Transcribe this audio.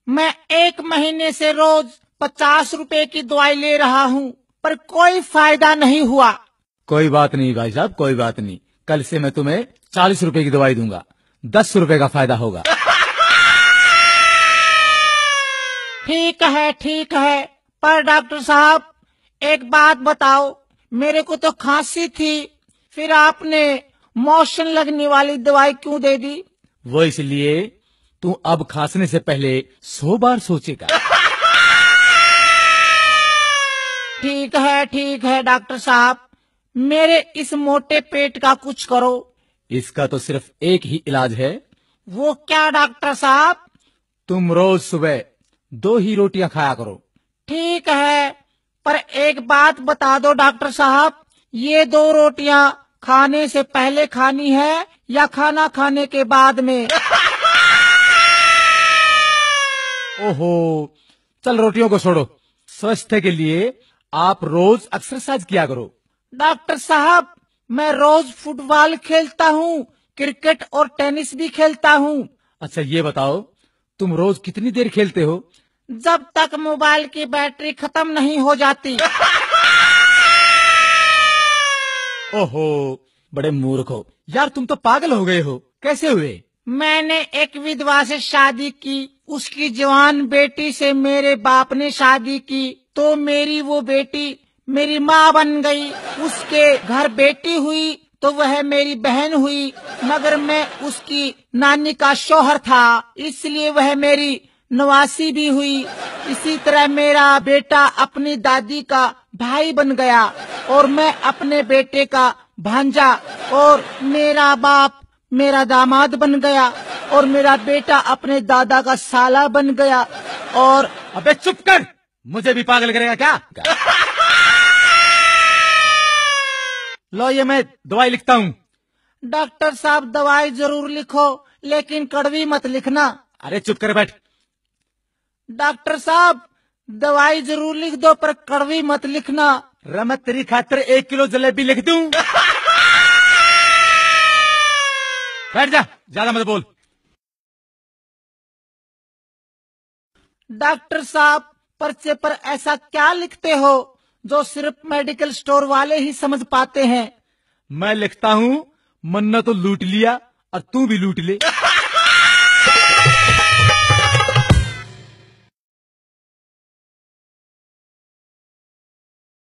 मैं 1 महीने से रोज 50 रुपए की दवाई ले रहा हूँ, पर कोई फायदा नहीं हुआ। कोई बात नहीं भाई साहब, कोई बात नहीं। कल से मैं तुम्हें 40 रुपए की दवाई दूंगा, 10 रुपए का फायदा होगा। ठीक है, पर डॉक्टर साहब एक बात बताओ, मेरे को तो खांसी थी, फिर आपने मोशन लगने वाली दवाई क्यों दे दी? वो इसलिए तू अब खांसने से पहले 100 बार सोचेगा। ठीक है डॉक्टर साहब, मेरे इस मोटे पेट का कुछ करो। इसका तो सिर्फ एक ही इलाज है। वो क्या डॉक्टर साहब? तुम रोज सुबह 2 ही रोटियां खाया करो। ठीक है, पर एक बात बता दो डॉक्टर साहब, ये 2 रोटियां खाने से पहले खानी है या खाना खाने के बाद में? ओहो, चल रोटियों को छोड़ो। स्वास्थ्य के लिए आप रोज एक्सरसाइज किया करो। डॉक्टर साहब, मैं रोज फुटबॉल खेलता हूँ, क्रिकेट और टेनिस भी खेलता हूँ। अच्छा ये बताओ, तुम रोज कितनी देर खेलते हो? जब तक मोबाइल की बैटरी खत्म नहीं हो जाती। ओहो, बड़े मूर्ख हो यार, तुम तो पागल हो गए हो। कैसे हुए? मैंने एक विधवा से शादी की, उसकी जवान बेटी से मेरे बाप ने शादी की, तो मेरी वो बेटी मेरी माँ बन गई। उसके घर बेटी हुई तो वह मेरी बहन हुई, मगर मैं उसकी नानी का शौहर था, इसलिए वह मेरी नवासी भी हुई। इसी तरह मेरा बेटा अपनी दादी का भाई बन गया, और मैं अपने बेटे का भांजा, और मेरा बाप मेरा दामाद बन गया, और मेरा बेटा अपने दादा का साला बन गया। और अबे चुप कर, मुझे भी पागल करेगा क्या? लो ये मैं दवाई लिखता हूँ। डॉक्टर साहब दवाई जरूर लिखो, लेकिन कड़वी मत लिखना। अरे चुप कर बैठ। डॉक्टर साहब दवाई जरूर लिख दो, पर कड़वी मत लिखना। मैं तेरी खातिर 1 किलो जलेबी लिख दूं। बैठ जा, ज्यादा मत बोल। डॉक्टर साहब पर्चे पर ऐसा क्या लिखते हो जो सिर्फ मेडिकल स्टोर वाले ही समझ पाते हैं? मैं लिखता हूँ, मन्ना तो लूट लिया और तू भी लूट ले।